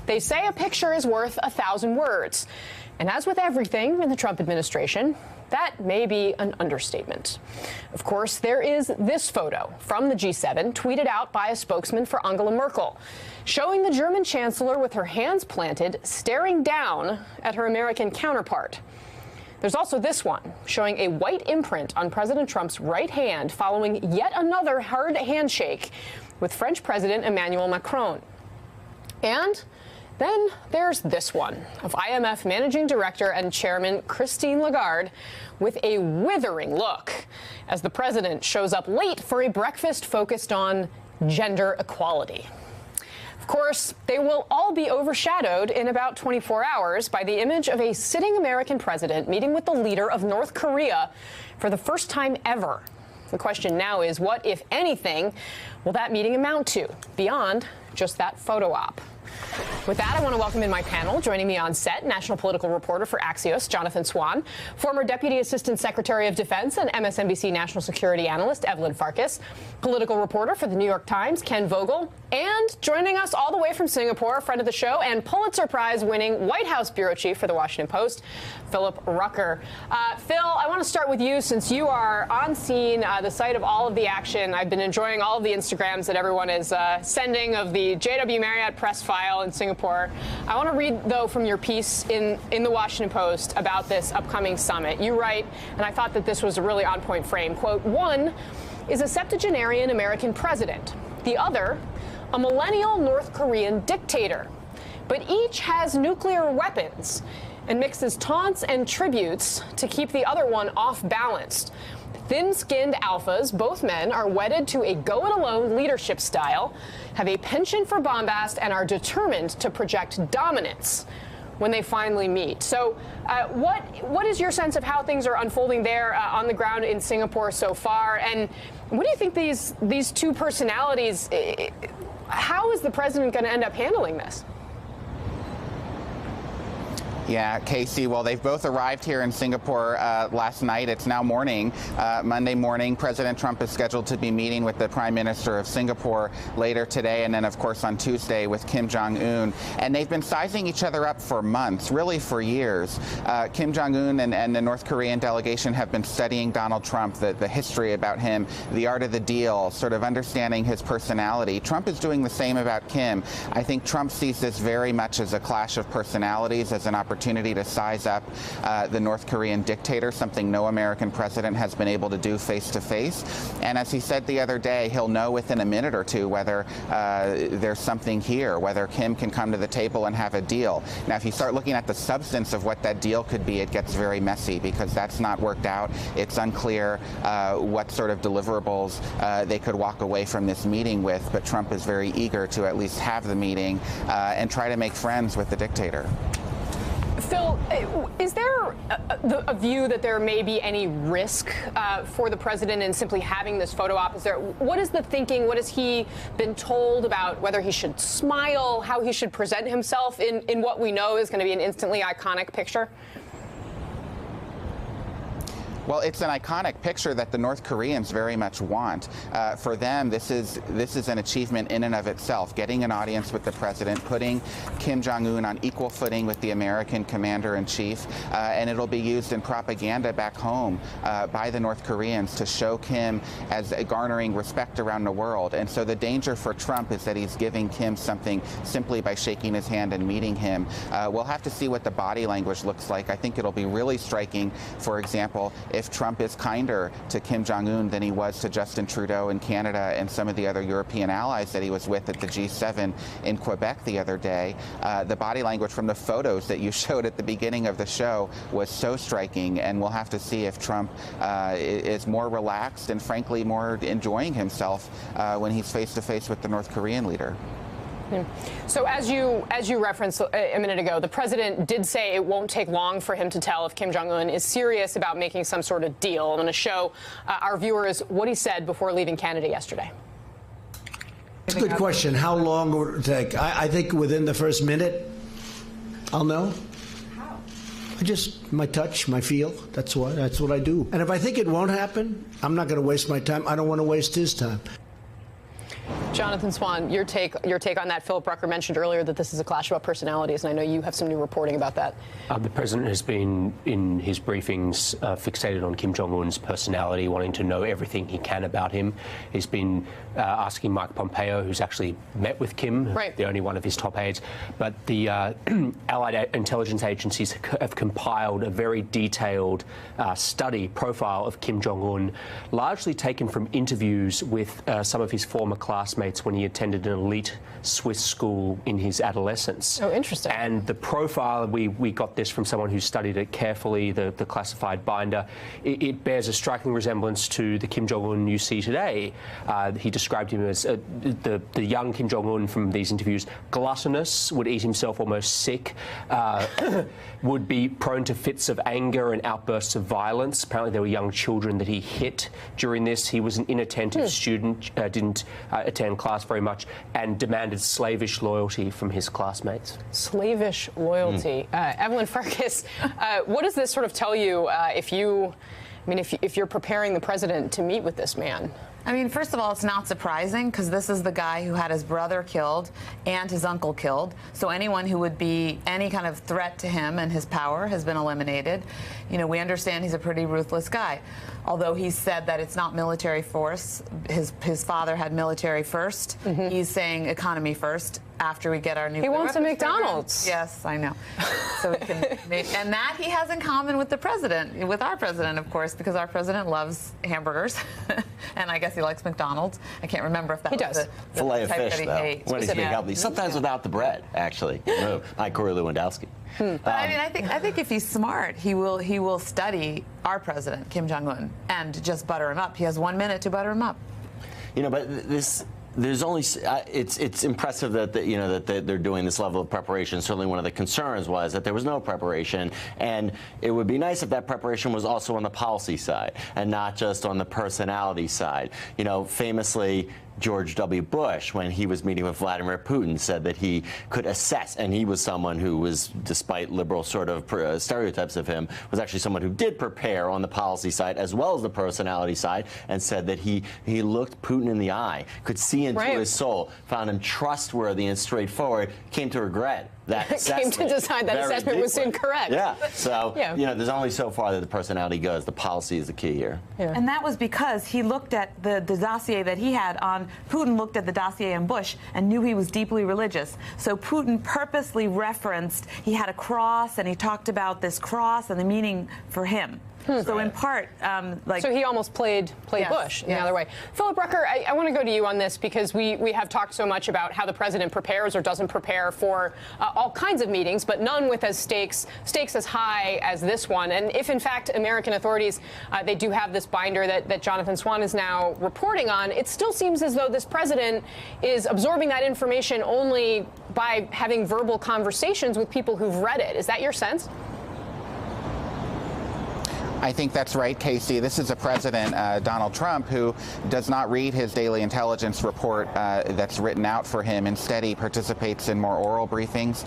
They say a picture is worth 1,000 words. And as with everything in the Trump administration, that may be an understatement. Of course, there is this photo from the G7 tweeted out by a spokesman for Angela Merkel, showing the German chancellor with her hands planted, staring down at her American counterpart. There's also this one, showing a white imprint on President Trump's right hand following yet another hard handshake with French President Emmanuel Macron. And then there's this one of IMF Managing Director and Chairman Christine Lagarde with a withering look as the president shows up late for a breakfast focused on gender equality. Of course, they will all be overshadowed in about 24 hours by the image of a sitting American president meeting with the leader of North Korea for the first time ever. The question now is, what, if anything, will that meeting amount to beyond just that photo op? With that, I want to welcome in my panel. Joining me on set, national political reporter for Axios, Jonathan Swan, former Deputy Assistant Secretary of Defense and MSNBC national security analyst, Evelyn Farkas, political reporter for the New York Times, Ken Vogel, and joining us all the way from Singapore, a friend of the show and Pulitzer Prize-winning White House bureau chief for The Washington Post, Philip Rucker. Phil, I want to start with you since you are on scene, the site of all of the action. I've been enjoying all of the Instagrams that everyone is sending of the J.W. Marriott press file in Singapore. I want to read, though, from your piece in The Washington Post about this upcoming summit. You write, and I thought that this was a really on-point frame, quote, one is a septuagenarian American president. The other, a millennial North Korean dictator. But each has nuclear weapons and mixes taunts and tributes to keep the other one off balance. Thin-skinned alphas, both men, are wedded to a go-it-alone leadership style, have a penchant for bombast, and are determined to project dominance when they finally meet. So what is your sense of how things are unfolding there on the ground in Singapore so far? And what do you think these two personalities, how is the president going to end up handling this? Yeah, Kasie, well, they've both arrived here in Singapore last night. It's now morning, Monday morning. President Trump is scheduled to be meeting with the Prime Minister of Singapore later today, and then, of course, on Tuesday with Kim Jong-un. And they've been sizing each other up for months, really for years. Kim Jong-un and the North Korean delegation have been studying Donald Trump, the history about him, the art of the deal, sort of understanding his personality. Trump is doing the same about Kim. I think Trump sees this very much as a clash of personalities, as an opportunity to size up the North Korean dictator, something no American president has been able to do face to face. And as he said the other day, he'll know within a minute or two whether there's something here, whether Kim can come to the table and have a deal. Now, if you start looking at the substance of what that deal could be, it gets very messy because that's not worked out. It's unclear what sort of deliverables they could walk away from this meeting with, but Trump is very eager to at least have the meeting and try to make friends with the dictator. Phil, is there a view that there may be any risk for the president in simply having this photo op? What is the thinking? What has he been told about whether he should smile, how he should present himself in what we know is going to be an instantly iconic picture? Well, it's an iconic picture that the North Koreans very much want. For them, this is an achievement in and of itself, getting an audience with the president, putting Kim Jong-un on equal footing with the American commander-in-chief, and it'll be used in propaganda back home by the North Koreans to show Kim as garnering respect around the world. And so the danger for Trump is that he's giving Kim something simply by shaking his hand and meeting him. We'll have to see what the body language looks like. I think it'll be really striking, for example, if Trump is kinder to Kim Jong-un than he was to Justin Trudeau in Canada and some of the other European allies that he was with at the G7 in Quebec the other day. The body language from the photos that you showed at the beginning of the show was so striking, and we'll have to see if Trump is more relaxed and, frankly, more enjoying himself when he's face-to-face with the North Korean leader. So as you referenced a minute ago, the president did say it won't take long for him to tell if Kim Jong-un is serious about making some sort of deal. I'm going to show our viewers what he said before leaving Canada yesterday. It's a good question. How long will it take? I think within the first minute, I'll know. How? My touch, my feel. That's what I do. And if I think it won't happen, I'm not going to waste my time. I don't want to waste his time. Jonathan Swan, your take on that. Philip Rucker mentioned earlier that this is a clash about personalities, and I know you have some new reporting about that. The president has been, in his briefings, fixated on Kim Jong-un's personality, wanting to know everything he can about him. He's been asking Mike Pompeo, who's actually met with Kim, right, the only one of his top aides. But the allied intelligence agencies have compiled a very detailed profile of Kim Jong-un, largely taken from interviews with some of his former classmates when he attended an elite Swiss school in his adolescence. Oh, interesting. And the profile, we got this from someone who studied it carefully, the classified binder. It bears a striking resemblance to the Kim Jong-un you see today. He described him as the young Kim Jong-un from these interviews, gluttonous, would eat himself almost sick, would be prone to fits of anger and outbursts of violence. Apparently there were young children that he hit during this. He was an inattentive student, didn't attend class very much, and demanded slavish loyalty from his classmates. Slavish loyalty. Evelyn Farkas, what does this sort of tell you if you're preparing the president to meet with this man? I mean, first of all, it's not surprising because this is the guy who had his brother killed and his uncle killed. So anyone who would be any kind of threat to him and his power has been eliminated. You know, we understand he's a pretty ruthless guy. Although he said that it's not military force. His father had military first. Mm-hmm. He's saying economy first after we get our nuclear weapons. He wants a McDonald's. Program. Yes, I know. So we can and that he has in common with the president, with our president, of course, because our president loves hamburgers. And I guess he likes McDonald's. I can't remember if that was the filet of fish, though. Hates. When he's being healthy. Sometimes without the bread, actually. Like Corey Lewandowski. But I mean, I think if he's smart, he will study our president, Kim Jong-un, and just butter him up. He has 1 minute to butter him up. You know, but there's only it's impressive that they're doing this level of preparation. Certainly, one of the concerns was that there was no preparation, and it would be nice if that preparation was also on the policy side and not just on the personality side. You know, famously, George W. Bush, when he was meeting with Vladimir Putin, said that he could assess, and he was someone who was, despite liberal sort of stereotypes of him, was actually someone who did prepare on the policy side as well as the personality side, and said that he looked Putin in the eye, could see into his soul, found him trustworthy and straightforward, came to regret that assessment. Came to decide that assessment was incorrect. Yeah. So, you know, there's only so far that the personality goes. The policy is the key here. Yeah. And that was because he looked at the dossier that he had on Putin, looked at the dossier on Bush and knew he was deeply religious. So Putin purposely referenced, he had a cross and he talked about this cross and the meaning for him. So in part, so he almost played Bush in the other way. Philip Rucker, I want to go to you on this because we have talked so much about how the president prepares or doesn't prepare for all kinds of meetings, but none with stakes as high as this one. And if in fact American authorities they do have this binder that Jonathan Swan is now reporting on, it still seems as though this president is absorbing that information only by having verbal conversations with people who've read it. Is that your sense? I think that's right, Kasie. This is a president, Donald Trump, who does not read his daily intelligence report that's written out for him. Instead, he participates in more oral briefings.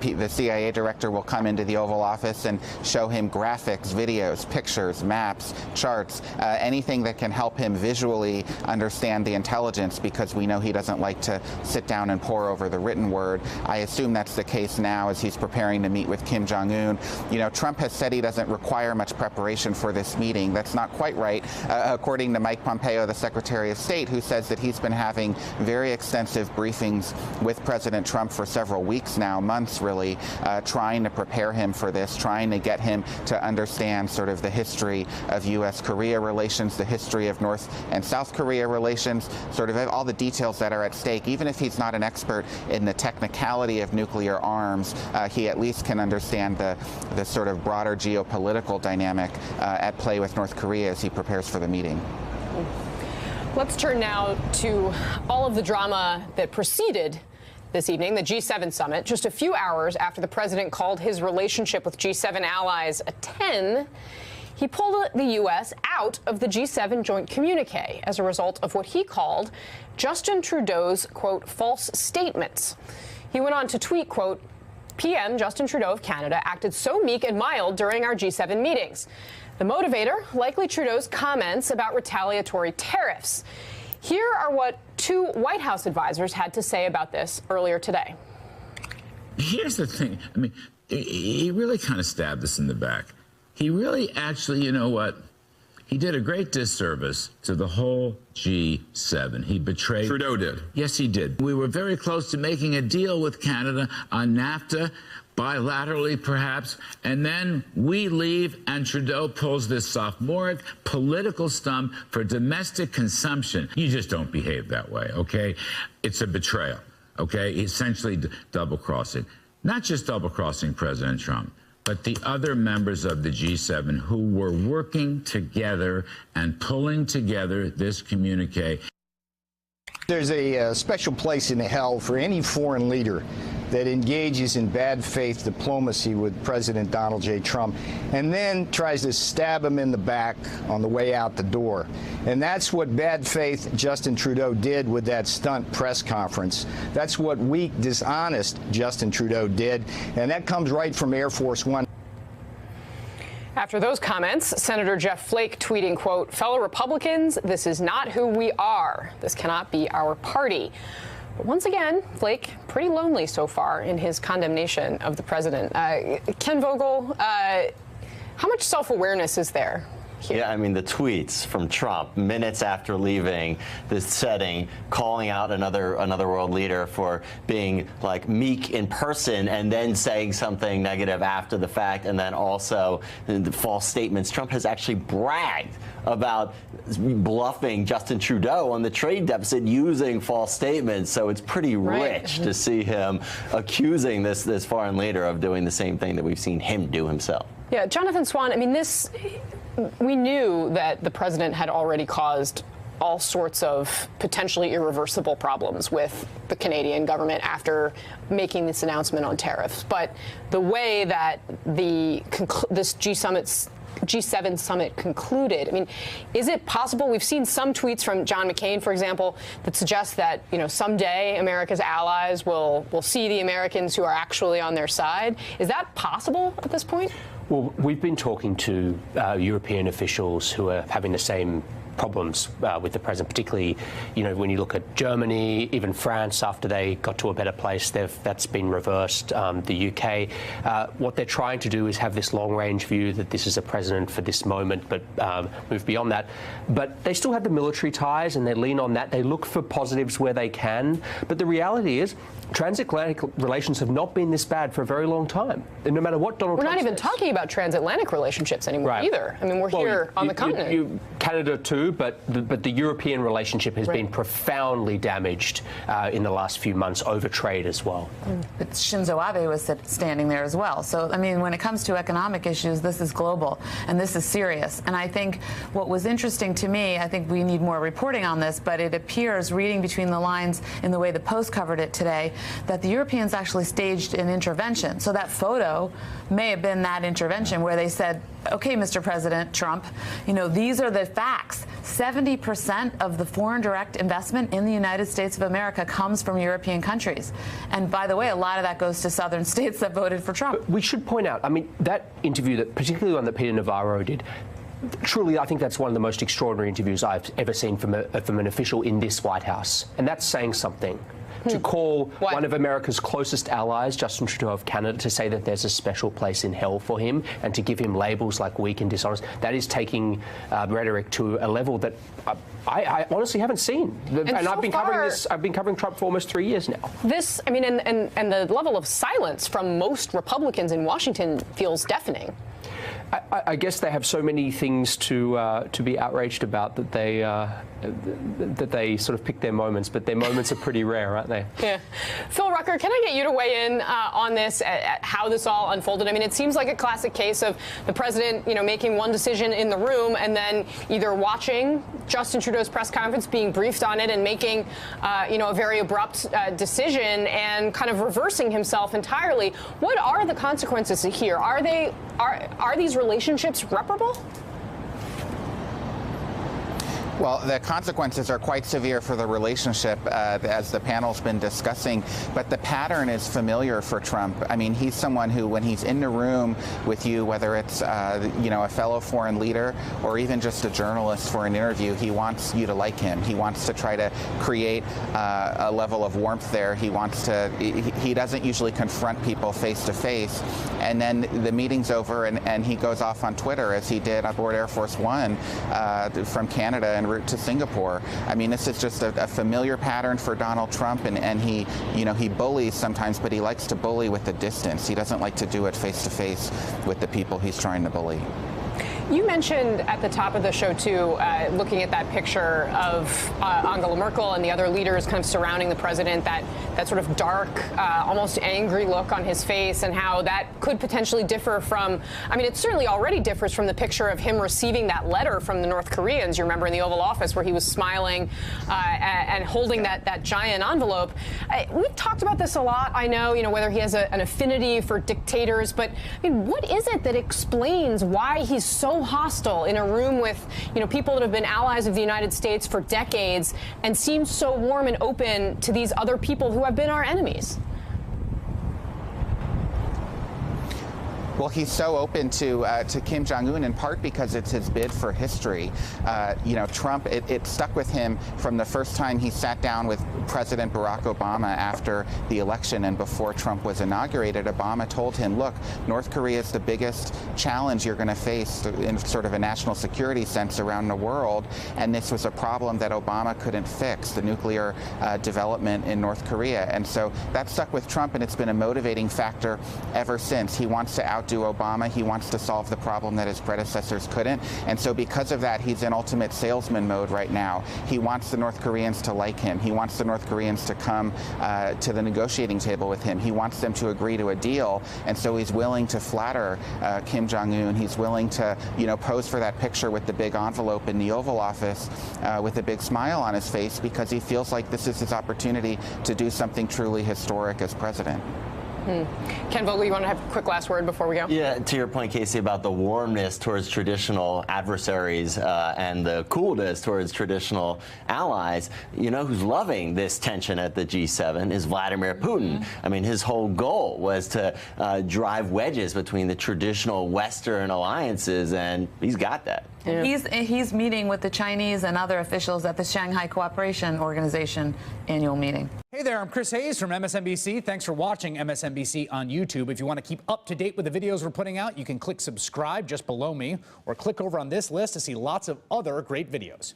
The CIA director will come into the Oval Office and show him graphics, videos, pictures, maps, charts, anything that can help him visually understand the intelligence, because we know he doesn't like to sit down and pore over the written word. I assume that's the case now as he's preparing to meet with Kim Jong-un. You know, Trump has said he doesn't require much preparation for this meeting. That's not quite right, according to Mike Pompeo, the Secretary of State, who says that he's been having very extensive briefings with President Trump for several weeks now, months really, trying to prepare him for this, trying to get him to understand sort of the history of U.S.-Korea relations, the history of North and South Korea relations, sort of all the details that are at stake. Even if he's not an expert in the technicality of nuclear arms, he at least can understand the sort of broader geopolitical dynamic at play with North Korea as he prepares for the meeting. Let's turn now to all of the drama that preceded this evening, the G7 summit. Just a few hours after the president called his relationship with G7 allies a 10, he pulled the U.S. out of the G7 joint communique as a result of what he called Justin Trudeau's, quote, false statements. He went on to tweet, quote, PM Justin Trudeau of Canada acted so meek and mild during our G7 meetings. The motivator, likely Trudeau's comments about retaliatory tariffs. Here are what two White House advisors had to say about this earlier today. Here's the thing. I mean, he really kind of stabbed us in the back. He really actually, you know what? He did a great disservice to the whole G7. He betrayed. Trudeau did. Yes, he did. We were very close to making a deal with Canada on NAFTA, bilaterally perhaps, and then we leave and Trudeau pulls this sophomoric political stunt for domestic consumption. You just don't behave that way, okay? It's a betrayal, okay? Essentially double-crossing. Not just double-crossing President Trump, but the other members of the G7 who were working together and pulling together this communique. There's a special place in hell for any foreign leader that engages in bad faith diplomacy with President Donald J. Trump and then tries to stab him in the back on the way out the door. And that's what bad faith Justin Trudeau did with that stunt press conference. That's what weak, dishonest Justin Trudeau did. And that comes right from Air Force One. After those comments, Senator Jeff Flake tweeting, quote, "Fellow Republicans, this is not who we are. This cannot be our party." But once again, Flake pretty lonely so far in his condemnation of the president. Ken Vogel, how much self-awareness is there here? Yeah, I mean, the tweets from Trump minutes after leaving this setting, calling out another world leader for being like meek in person and then saying something negative after the fact, and then also the false statements. Trump has actually bragged about bluffing Justin Trudeau on the trade deficit using false statements. So it's pretty rich to see him accusing this foreign leader of doing the same thing that we've seen him do himself. Yeah, Jonathan Swan, I mean, we knew that the president had already caused all sorts of potentially irreversible problems with the Canadian government after making this announcement on tariffs. But the way that this G7 summit concluded, I mean, is it possible? We've seen some tweets from John McCain, for example, that suggest that, you know, someday America's allies will see the Americans who are actually on their side. Is that possible at this point? Well, we've been talking to European officials who are having the same problems with the president, particularly, you know, when you look at Germany, even France, after they got to a better place, that's been reversed. The UK, what they're trying to do is have this long-range view that this is a president for this moment, but move beyond that. But they still have the military ties, and they lean on that. They look for positives where they can. But the reality is, transatlantic relations have not been this bad for a very long time. And no matter what Donald Trump says. We're not even talking about transatlantic relationships anymore either. I mean, we're here on the continent. Canada too, but the European relationship has been profoundly damaged in the last few months over trade as well. But Shinzo Abe was standing there as well. So, I mean, when it comes to economic issues, this is global and this is serious. And I think what was interesting to me, I think we need more reporting on this, but it appears, reading between the lines in the way the Post covered it today, that the Europeans actually staged an intervention. So that photo may have been that intervention where they said, okay, Mr. President Trump, you know, these are the facts. 70% of the foreign direct investment in the United States of America comes from European countries. And by the way, a lot of that goes to southern states that voted for Trump. But we should point out, I mean, that interview, that particularly one that Peter Navarro did, truly, I think that's one of the most extraordinary interviews I've ever seen from an official in this White House. And that's saying something. To call one of America's closest allies, Justin Trudeau of Canada, to say that there's a special place in hell for him and to give him labels like weak and dishonest, that is taking rhetoric to a level that I honestly haven't seen. And so I've been covering Trump for almost 3 years now. This, I mean, and the level of silence from most Republicans in Washington feels deafening. I guess they have so many things to be outraged about that they sort of pick their moments, but their moments are pretty rare, aren't they? Yeah. Phil Rucker, can I get you to weigh in on this, at how this all unfolded? I mean, it seems like a classic case of the president, you know, making one decision in the room and then either watching Justin Trudeau's press conference, being briefed on it, and making, you know, a very abrupt decision and kind of reversing himself entirely. What are the consequences here? Are these relationships reparable? Well, the consequences are quite severe for the relationship, as the panel's been discussing, but the pattern is familiar for Trump. I mean, he's someone who, when he's in the room with you, whether it's, a fellow foreign leader or even just a journalist for an interview, he wants you to like him. He wants to try to create a level of warmth there. He wants to, he doesn't usually confront people face to face, and then the meeting's over and he goes off on Twitter, as he did aboard Air Force One from Canada en route to Singapore. I mean, this is just a familiar pattern for Donald Trump, and he, he bullies sometimes, but he likes to bully with a distance. He doesn't like to do it face to face with the people he's trying to bully. You mentioned at the top of the show, too, looking at that picture of Angela Merkel and the other leaders kind of surrounding the president, that sort of dark, almost angry look on his face, and how that could potentially differ from, I mean, it certainly already differs from the picture of him receiving that letter from the North Koreans, you remember, in the Oval Office, where he was smiling and holding that giant envelope. We've talked about this a lot, I know, whether he has an affinity for dictators, but I mean, what is it that explains why he's so hostile in a room with, people that have been allies of the United States for decades, and seems so warm and open to these other people who have been our enemies? Well, he's so open to Kim Jong-un in part because it's his bid for history. Trump, it stuck with him from the first time he sat down with President Barack Obama after the election and before Trump was inaugurated. Obama told him, look, North Korea is the biggest challenge you're going to face in sort of a national security sense around the world, and this was a problem that Obama couldn't fix, the nuclear development in North Korea. And so that stuck with Trump, and it's been a motivating factor ever since. He wants to outdo Obama. He wants to solve the problem that his predecessors couldn't. And so because of that, he's in ultimate salesman mode right now. He wants the North Koreans to like him. He wants the North Koreans to come to the negotiating table with him. He wants them to agree to a deal. And so he's willing to flatter Kim Jong-un. He's willing to, pose for that picture with the big envelope in the Oval Office with a big smile on his face, because he feels like this is his opportunity to do something truly historic as president. Ken Vogel, you want to have a quick last word before we go? Yeah, to your point, Kasie, about the warmness towards traditional adversaries and the coolness towards traditional allies, who's loving this tension at the G7 is Vladimir Putin. I mean, his whole goal was to drive wedges between the traditional Western alliances, and he's got that. Yeah. He's meeting with the Chinese and other officials at the Shanghai Cooperation Organization annual meeting. Hey there, I'm Chris Hayes from MSNBC. Thanks for watching MSNBC on YouTube. If you want to keep up to date with the videos we're putting out, you can click subscribe just below me, or click over on this list to see lots of other great videos.